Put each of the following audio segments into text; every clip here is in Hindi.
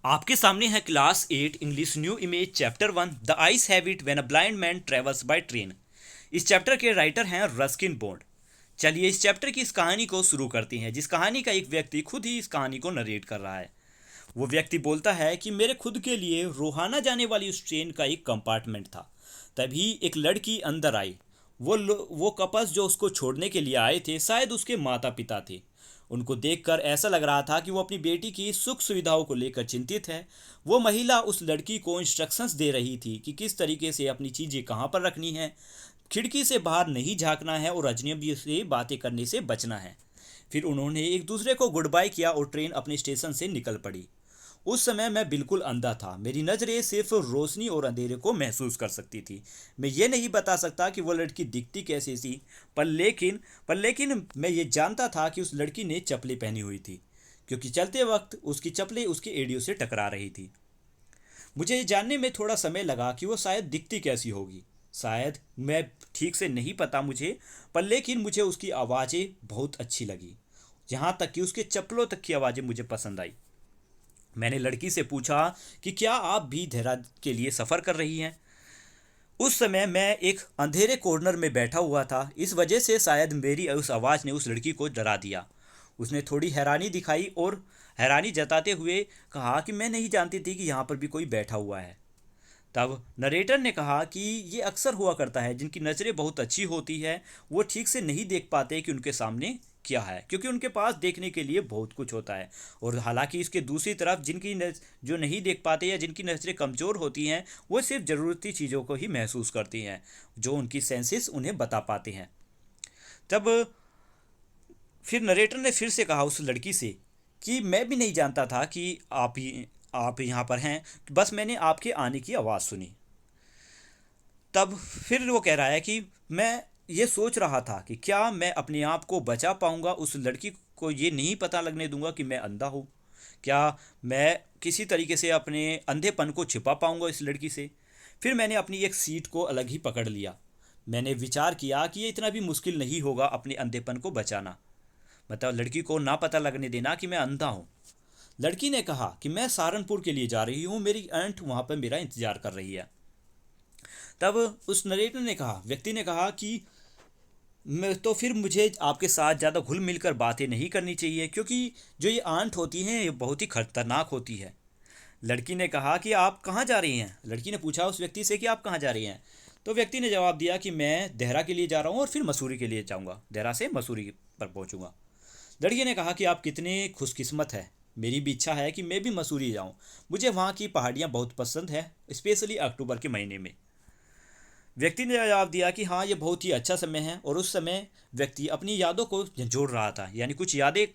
आपके सामने है class 8 English new image chapter 1 the ice habit when a blind man travels by train. इस चैप्टर के राइटर हैं रस्किन बॉन्ड। चलिए इस चैप्टर की इस कहानी को शुरू करते हैं, जिस कहानी का एक व्यक्ति खुद ही इस कहानी को नरेट कर रहा है। वो व्यक्ति बोलता है कि मेरे खुद के लिए रोहाना जाने वाली उस ट्रेन का एक कंपार्टमेंट था। तभी एक लड़की अंदर आई। वो कपल्स जो उसको छोड़ने के लिए आए थे शायद उसके माता पिता थे। उनको देखकर ऐसा लग रहा था कि वो अपनी बेटी की सुख सुविधाओं को लेकर चिंतित है। वो महिला उस लड़की को इंस्ट्रक्शंस दे रही थी कि किस तरीके से अपनी चीज़ें कहाँ पर रखनी है, खिड़की से बाहर नहीं झांकना है और अजनबी से बातें करने से बचना है। फिर उन्होंने एक दूसरे को गुड बाय किया और ट्रेन अपने स्टेशन से निकल पड़ी। उस समय मैं बिल्कुल अंधा था। मेरी नज़रें सिर्फ रोशनी और अंधेरे को महसूस कर सकती थी। मैं ये नहीं बता सकता कि वो लड़की दिखती कैसी थी, पर लेकिन मैं ये जानता था कि उस लड़की ने चप्पलें पहनी हुई थी, क्योंकि चलते वक्त उसकी चप्पलें उसके एड़ियों से टकरा रही थी। मुझे ये जानने में थोड़ा समय लगा कि वो शायद दिखती कैसी होगी। शायद मैं ठीक से नहीं पता मुझे, पर लेकिन मुझे उसकी आवाज़ें बहुत अच्छी लगी। यहाँ तक कि उसके चप्पलों तक की आवाज़ें मुझे पसंद आई। मैंने लड़की से पूछा कि क्या आप भी देहरादून के लिए सफ़र कर रही हैं। उस समय मैं एक अंधेरे कॉर्नर में बैठा हुआ था, इस वजह से शायद मेरी उस आवाज़ ने उस लड़की को डरा दिया। उसने थोड़ी हैरानी दिखाई और हैरानी जताते हुए कहा कि मैं नहीं जानती थी कि यहाँ पर भी कोई बैठा हुआ है। तब नरेटर ने कहा कि ये अक्सर हुआ करता है, जिनकी नज़रें बहुत अच्छी होती है वो ठीक से नहीं देख पाते कि उनके सामने क्या है, क्योंकि उनके पास देखने के लिए बहुत कुछ होता है। और हालांकि इसके दूसरी तरफ जो नहीं देख पाते या जिनकी नज़रें कमज़ोर होती हैं वो सिर्फ ज़रूरती चीज़ों को ही महसूस करती हैं, जो उनकी सेंसेस उन्हें बता पाते हैं। तब फिर नरेटर ने फिर से कहा उस लड़की से कि मैं भी नहीं जानता था कि आप यहाँ पर हैं, बस मैंने आपके आने की आवाज़ सुनी। तब फिर वो कह रहा है कि मैं ये सोच रहा था कि क्या मैं अपने आप को बचा पाऊंगा, उस लड़की को ये नहीं पता लगने दूंगा कि मैं अंधा हूँ। क्या मैं किसी तरीके से अपने अंधेपन को छिपा पाऊंगा इस लड़की से। फिर मैंने अपनी एक सीट को अलग ही पकड़ लिया। मैंने विचार किया कि ये इतना भी मुश्किल नहीं होगा अपने अंधेपन को बचाना, मतलब लड़की को ना पता लगने देना कि मैं अंधा हूँ। लड़की ने कहा कि मैं सहारनपुर के लिए जा रही हूँ, मेरी आंट वहाँ पर मेरा इंतज़ार कर रही है। तब उस नरेटर ने कहा व्यक्ति ने कहा कि मैं तो फिर मुझे आपके साथ ज़्यादा घुल मिल कर बातें नहीं करनी चाहिए, क्योंकि जो ये आंट होती हैं ये बहुत ही खतरनाक होती है। लड़की ने कहा कि आप कहाँ जा रही हैं। लड़की ने पूछा उस व्यक्ति से कि आप कहाँ जा रही हैं। तो व्यक्ति ने जवाब दिया कि मैं देहरा के लिए जा रहा हूँ और फिर मसूरी के लिए जाऊँगा, देहरा से मसूरी पर पहुँचूँगा। लड़की ने कहा कि आप कितने खुशकिस्मत हैं, मेरी भी इच्छा है कि मैं भी मसूरी जाऊँ। मुझे वहाँ की पहाड़ियाँ बहुत पसंद है, स्पेशली अक्टूबर के महीने में। व्यक्ति ने जवाब दिया कि हाँ ये बहुत ही अच्छा समय है। और उस समय व्यक्ति अपनी यादों को जोड़ रहा था, यानी कुछ यादें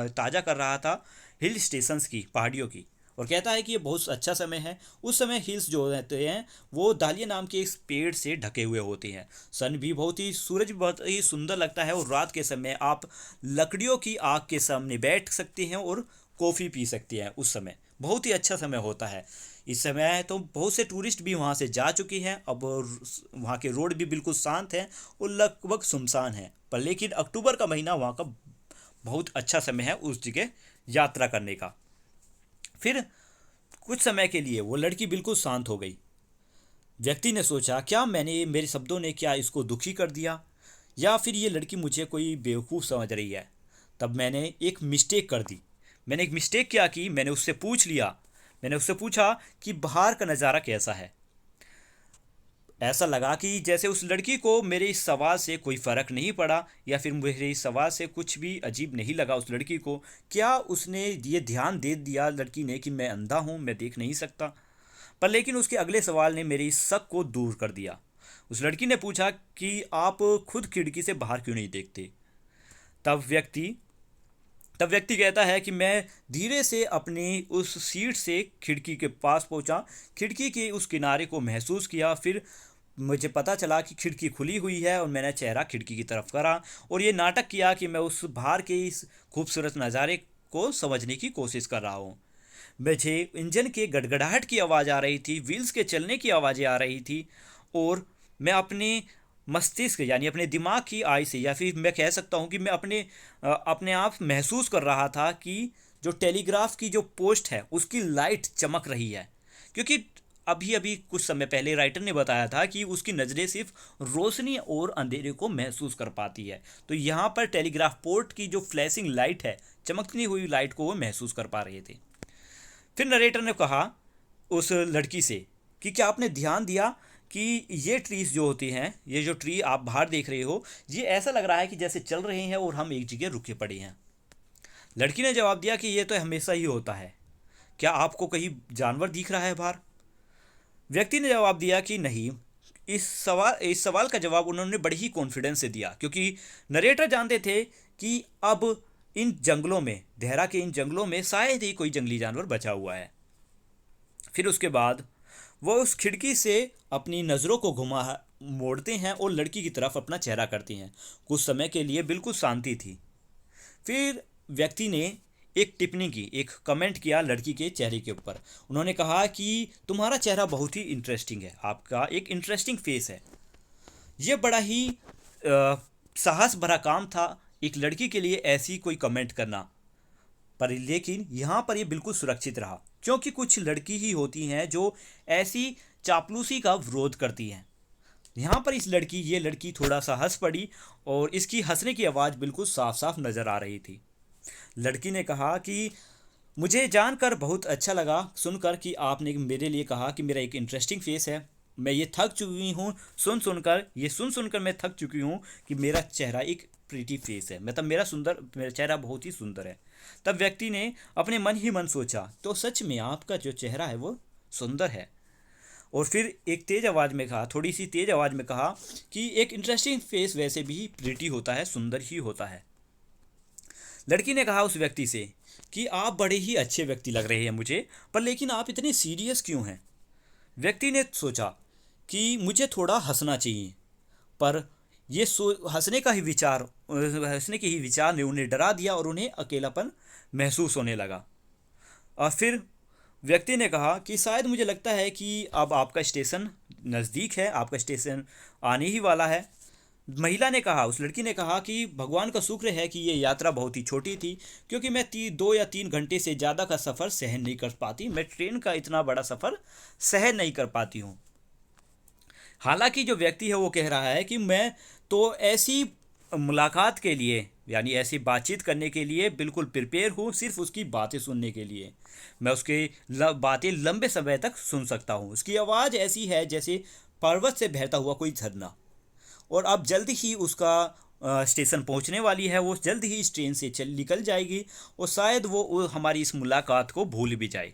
ताज़ा कर रहा था हिल स्टेशंस की, पहाड़ियों की। और कहता है कि ये बहुत अच्छा समय है। उस समय हिल्स जो रहते हैं वो दालिया नाम के एक पेड़ से ढके हुए होते हैं। सन भी बहुत ही सूरज भी बहुत ही सुंदर लगता है और रात के समय आप लकड़ियों की आग के सामने बैठ सकते हैं और कॉफ़ी पी सकते हैं। उस समय बहुत ही अच्छा समय होता है। इस समय तो बहुत से टूरिस्ट भी वहाँ से जा चुके हैं। अब वहाँ के रोड भी बिल्कुल शांत हैं और लगभग सुनसान हैं, पर लेकिन अक्टूबर का महीना वहाँ का बहुत अच्छा समय है उस जगह यात्रा करने का। फिर कुछ समय के लिए वो लड़की बिल्कुल शांत हो गई। व्यक्ति ने सोचा क्या मेरे शब्दों ने क्या इसको दुखी कर दिया, या फिर ये लड़की मुझे कोई बेवकूफ़ समझ रही है। तब मैंने एक मिस्टेक कर दी। मैंने एक मिस्टेक क्या की, मैंने उससे पूछ लिया। मैंने उससे पूछा कि बाहर का नज़ारा कैसा है। ऐसा लगा कि जैसे उस लड़की को मेरे इस सवाल से कोई फ़र्क नहीं पड़ा, या फिर मेरे इस सवाल से कुछ भी अजीब नहीं लगा उस लड़की को। क्या उसने ये ध्यान दे दिया लड़की ने कि मैं अंधा हूँ, मैं देख नहीं सकता। पर लेकिन उसके अगले सवाल ने मेरी इस शक को दूर कर दिया। उस लड़की ने पूछा कि आप खुद खिड़की से बाहर क्यों नहीं देखते। तब व्यक्ति तब व्यक्ति कहता है कि मैं धीरे से अपनी उस सीट से खिड़की के पास पहुंचा, खिड़की के उस किनारे को महसूस किया। फिर मुझे पता चला कि खिड़की खुली हुई है और मैंने चेहरा खिड़की की तरफ करा और ये नाटक किया कि मैं उस बाहर के इस खूबसूरत नज़ारे को समझने की कोशिश कर रहा हूँ। मुझे इंजन के गड़गड़ाहट की आवाज़ आ रही थी, व्हील्स के चलने की आवाज़ें आ रही थी। और मैं अपने मस्तिष्क यानी अपने दिमाग की आई से, या फिर मैं कह सकता हूँ कि मैं अपने आप महसूस कर रहा था कि जो टेलीग्राफ की जो पोस्ट है उसकी लाइट चमक रही है, क्योंकि अभी अभी कुछ समय पहले राइटर ने बताया था कि उसकी नज़रें सिर्फ रोशनी और अंधेरे को महसूस कर पाती है। तो यहाँ पर टेलीग्राफ पोस्ट की जो फ्लैशिंग लाइट है, चमकती हुई लाइट को वो महसूस कर पा रहे थे। फिर नरेटर ने कहा उस लड़की से कि क्या आपने ध्यान दिया कि ये ट्रीज जो होती हैं, ये जो ट्री आप बाहर देख रहे हो, ये ऐसा लग रहा है कि जैसे चल रहे हैं और हम एक जगह रुके पड़े हैं। लड़की ने जवाब दिया कि ये तो हमेशा ही होता है, क्या आपको कहीं जानवर दिख रहा है बाहर? व्यक्ति ने जवाब दिया कि नहीं। इस सवाल का जवाब उन्होंने बड़ी ही कॉन्फिडेंस से दिया, क्योंकि नरेटर जानते थे कि अब इन जंगलों में, देहरा के इन जंगलों में शायद ही कोई जंगली जानवर बचा हुआ है। फिर उसके बाद वो उस खिड़की से अपनी नज़रों को मोड़ते हैं और लड़की की तरफ अपना चेहरा करती हैं। कुछ समय के लिए बिल्कुल शांति थी। फिर व्यक्ति ने एक टिप्पणी की, एक कमेंट किया लड़की के चेहरे के ऊपर। उन्होंने कहा कि तुम्हारा चेहरा बहुत ही इंटरेस्टिंग है, आपका एक इंटरेस्टिंग फेस है। ये बड़ा ही साहस भरा काम था एक लड़की के लिए ऐसी कोई कमेंट करना, पर लेकिन यहाँ पर ये बिल्कुल सुरक्षित रहा, क्योंकि कुछ लड़की ही होती हैं जो ऐसी चापलूसी का विरोध करती हैं। यहाँ पर ये लड़की थोड़ा सा हंस पड़ी और इसकी हंसने की आवाज़ बिल्कुल साफ साफ नज़र आ रही थी। लड़की ने कहा कि मुझे जानकर बहुत अच्छा लगा सुनकर कि आपने मेरे लिए कहा कि मेरा एक इंटरेस्टिंग फेस है। मैं ये थक चुकी हूँ सुन सुनकर मैं थक चुकी हूँ कि मेरा चेहरा एक प्रीटी फेस है, मतलब मेरा चेहरा बहुत ही सुंदर है। तब व्यक्ति ने अपने मन ही मन सोचा, तो सच में आपका जो चेहरा है वो सुंदर है। और फिर एक तेज़ आवाज़ में कहा, थोड़ी सी तेज़ आवाज़ में कहा कि एक इंटरेस्टिंग फेस वैसे भी प्रीटी होता है, सुंदर ही होता है। लड़की ने कहा उस व्यक्ति से कि आप बड़े ही अच्छे व्यक्ति लग रहे हैं मुझे, पर लेकिन आप इतने सीरियस क्यों हैं? व्यक्ति ने सोचा कि मुझे थोड़ा हंसना चाहिए, पर ये हंसने के ही विचार ने उन्हें डरा दिया और उन्हें अकेलापन महसूस होने लगा। और फिर व्यक्ति ने कहा कि शायद मुझे लगता है कि अब आपका स्टेशन नज़दीक है, आपका स्टेशन आने ही वाला है। महिला ने कहा, उस लड़की ने कहा कि भगवान का शुक्र है कि ये यात्रा बहुत ही छोटी थी, क्योंकि मैं 2 या 3 घंटे से ज़्यादा का सफ़र सहन नहीं कर पाती। मैं ट्रेन का इतना बड़ा सफ़र सहन नहीं कर पाती हूँ। हालांकि जो व्यक्ति है वो कह रहा है कि मैं तो ऐसी मुलाकात के लिए, यानी ऐसी बातचीत करने के लिए बिल्कुल प्रिपेयर हूँ, सिर्फ उसकी बातें सुनने के लिए। मैं उसकी बातें लंबे समय तक सुन सकता हूँ। उसकी आवाज़ ऐसी है जैसे पर्वत से बहता हुआ कोई झरना। और अब जल्द ही उसका स्टेशन पहुंचने वाली है, वो जल्द ही इस ट्रेन से निकल जाएगी और शायद वो हमारी इस मुलाकात को भूल भी जाए।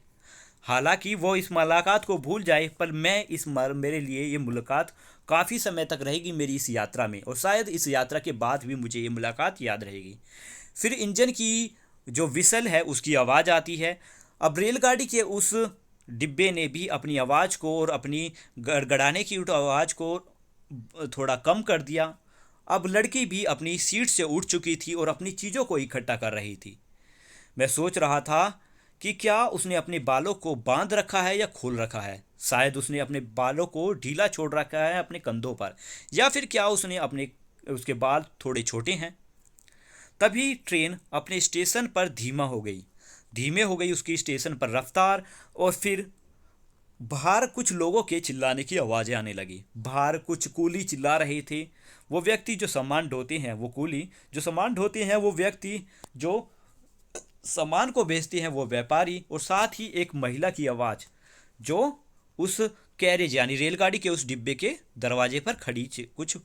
हालांकि वो इस मुलाकात को भूल जाए, पर मेरे लिए ये मुलाकात काफ़ी समय तक रहेगी मेरी इस यात्रा में, और शायद इस यात्रा के बाद भी मुझे ये मुलाकात याद रहेगी। फिर इंजन की जो विसल है उसकी आवाज़ आती है। अब रेलगाड़ी के उस डिब्बे ने भी अपनी आवाज़ को और अपनी गड़गड़ाने की आवाज़ को थोड़ा कम कर दिया। अब लड़की भी अपनी सीट से उठ चुकी थी और अपनी चीज़ों को इकट्ठा कर रही थी। मैं सोच रहा था कि क्या उसने अपने बालों को बांध रखा है या खोल रखा है। शायद उसने अपने बालों को ढीला छोड़ रखा है अपने कंधों पर, या फिर क्या उसके बाल थोड़े छोटे हैं। तभी ट्रेन अपने स्टेशन पर धीमे हो गई उसकी स्टेशन पर रफ्तार, और फिर बाहर कुछ लोगों के चिल्लाने की आवाज़ें आने लगी। बाहर कुछ कूली चिल्ला रहे थे। वो व्यक्ति जो सामान ढोते हैं, वो कूली जो सामान ढोते हैं, वो व्यक्ति जो सामान को बेचते हैं, वो व्यापारी, और साथ ही एक महिला की आवाज़ जो उस कैरेज यानी रेलगाड़ी के उस डिब्बे के दरवाजे पर खड़ी कुछ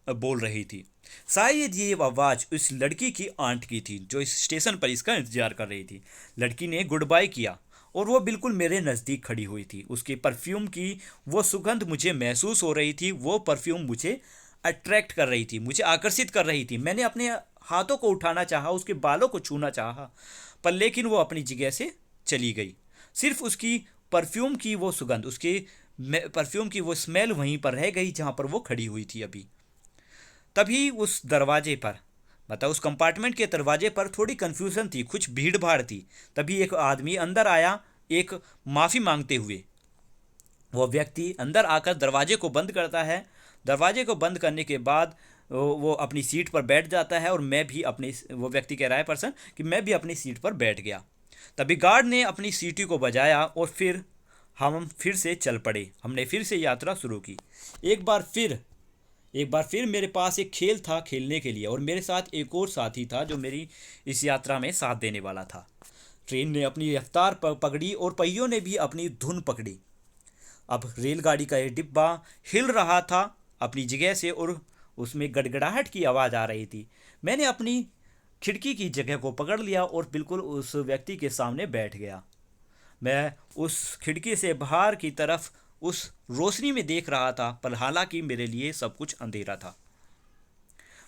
बोल रही थी। शायद ये आवाज़ उस लड़की की आंट की थी जो इस स्टेशन पर इसका इंतजार कर रही थी। लड़की ने गुड बाय किया और वो बिल्कुल मेरे नज़दीक खड़ी हुई थी। उसके परफ्यूम की वो सुगंध मुझे महसूस हो रही थी। वो परफ्यूम मुझे अट्रैक्ट कर रही थी, मुझे आकर्षित कर रही थी। मैंने अपने हाथों को उठाना चाहा, उसके बालों को छूना चाहा, पर लेकिन वो अपनी जगह से चली गई। सिर्फ उसकी परफ्यूम की वो सुगंध, उसके परफ्यूम की वो स्मेल वहीं पर रह गई जहाँ पर वो खड़ी हुई थी अभी। तभी उस दरवाजे पर, मतलब उस कंपार्टमेंट के दरवाजे पर थोड़ी कन्फ्यूज़न थी, कुछ भीड़ भाड़ थी। तभी एक आदमी अंदर आया, एक माफ़ी मांगते हुए। वो व्यक्ति अंदर आकर दरवाजे को बंद करता है। दरवाजे को बंद करने के बाद वो अपनी सीट पर बैठ जाता है और मैं भी वो व्यक्ति कह रहा है पर्सन कि मैं भी अपनी सीट पर बैठ गया। तभी गार्ड ने अपनी सीटी को बजाया और फिर हम फिर से चल पड़े। हमने फिर से यात्रा शुरू की। एक बार फिर मेरे पास एक खेल था खेलने के लिए और मेरे साथ एक और साथी था जो मेरी इस यात्रा में साथ देने वाला था। ट्रेन ने अपनी रफ्तार पकड़ी और पहियों ने भी अपनी धुन पकड़ी। अब रेलगाड़ी का ये डिब्बा हिल रहा था अपनी जगह से और उसमें गड़गड़ाहट की आवाज़ आ रही थी। मैंने अपनी खिड़की की जगह को पकड़ लिया और बिल्कुल उस व्यक्ति के सामने बैठ गया। मैं उस खिड़की से बाहर की तरफ उस रोशनी में देख रहा था, पर हालांकि मेरे लिए सब कुछ अंधेरा था।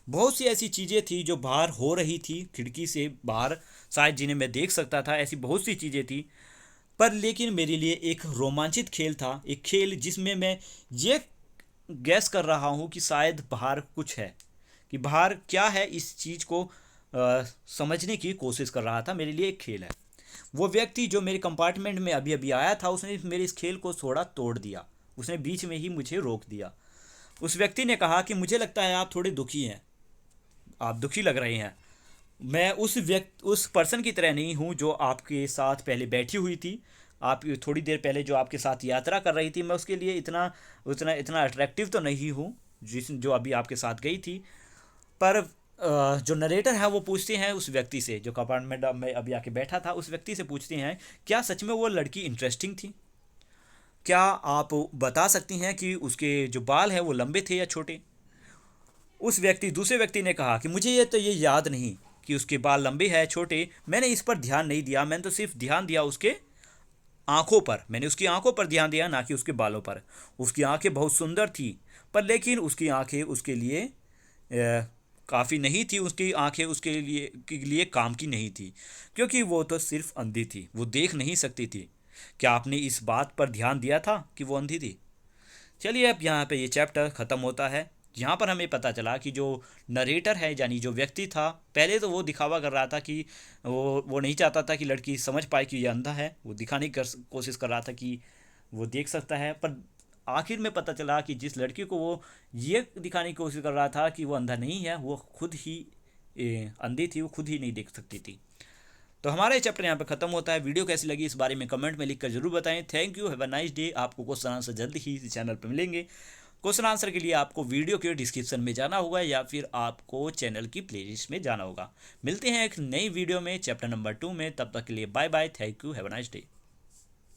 बहुत सी ऐसी चीज़ें थी जो बाहर हो रही थी खिड़की से बाहर, शायद जिन्हें मैं देख सकता था। ऐसी बहुत सी चीज़ें थी, पर लेकिन मेरे लिए एक रोमांचित खेल था, एक खेल जिसमें मैं ये गैस कर रहा हूँ कि शायद बाहर कुछ है, कि बाहर क्या है, इस चीज़ को समझने की कोशिश कर रहा था। मेरे लिए एक खेल है। वो व्यक्ति जो मेरे कंपार्टमेंट में अभी अभी आया था, उसने मेरे इस खेल को थोड़ा तोड़ दिया। उसने बीच में ही मुझे रोक दिया। उस व्यक्ति ने कहा कि मुझे लगता है आप थोड़े दुखी हैं, आप दुखी लग रहे हैं। मैं उस पर्सन की तरह नहीं हूँ जो आपके साथ पहले बैठी हुई थी, आप थोड़ी देर पहले जो आपके साथ यात्रा कर रही थी। मैं उसके लिए इतना उतना इतना अट्रैक्टिव तो नहीं हूँ जो अभी आपके साथ गई थी। पर जो नरेटर है वो पूछते हैं उस व्यक्ति से, जो कंपार्टमेंट में अभी आके बैठा था, उस व्यक्ति से पूछते हैं, क्या सच में वो लड़की इंटरेस्टिंग थी? क्या आप बता सकती हैं कि उसके जो बाल हैं वो लंबे थे या छोटे? दूसरे व्यक्ति ने कहा कि मुझे ये याद नहीं कि उसके बाल लंबे हैं छोटे, मैंने इस पर ध्यान नहीं दिया, मैंने तो सिर्फ ध्यान दिया उसके आंखों पर। मैंने उसकी आंखों पर ध्यान दिया, ना कि उसके बालों पर। उसकी आंखें बहुत सुंदर थी, पर लेकिन उसकी आंखें उसके लिए काफ़ी नहीं थी। उसकी आंखें उसके लिए काम की नहीं थी, क्योंकि वो तो सिर्फ अंधी थी, वो देख नहीं सकती थी। क्या आपने इस बात पर ध्यान दिया था कि वो अंधी थी? चलिए, अब यहाँ पे ये चैप्टर ख़त्म होता है। यहाँ पर हमें पता चला कि जो नरेटर है, यानी जो व्यक्ति था, पहले तो वो दिखावा कर रहा था कि वो नहीं चाहता था कि लड़की समझ पाए कि ये अंधा है। वो दिखाने की कोशिश कर रहा था कि वो देख सकता है, पर आखिर में पता चला कि जिस लड़की को वो ये दिखाने की कोशिश कर रहा था कि वो अंधा नहीं है, वो खुद ही अंधी थी, वो खुद ही नहीं देख सकती थी। तो हमारा ये चैप्टर यहाँ पे खत्म होता है। वीडियो कैसी लगी इस बारे में कमेंट में लिखकर जरूर बताएं। Thank you, have a nice day. आपको क्वेश्चन आंसर जल्द ही इस चैनल पर मिलेंगे। क्वेश्चन आंसर के लिए आपको वीडियो के डिस्क्रिप्शन में जाना होगा या फिर आपको चैनल की प्लेलिस्ट में जाना होगा। मिलते हैं एक नई वीडियो में चैप्टर नंबर 2 में। तब तक के लिए bye bye, thank you, have a nice day.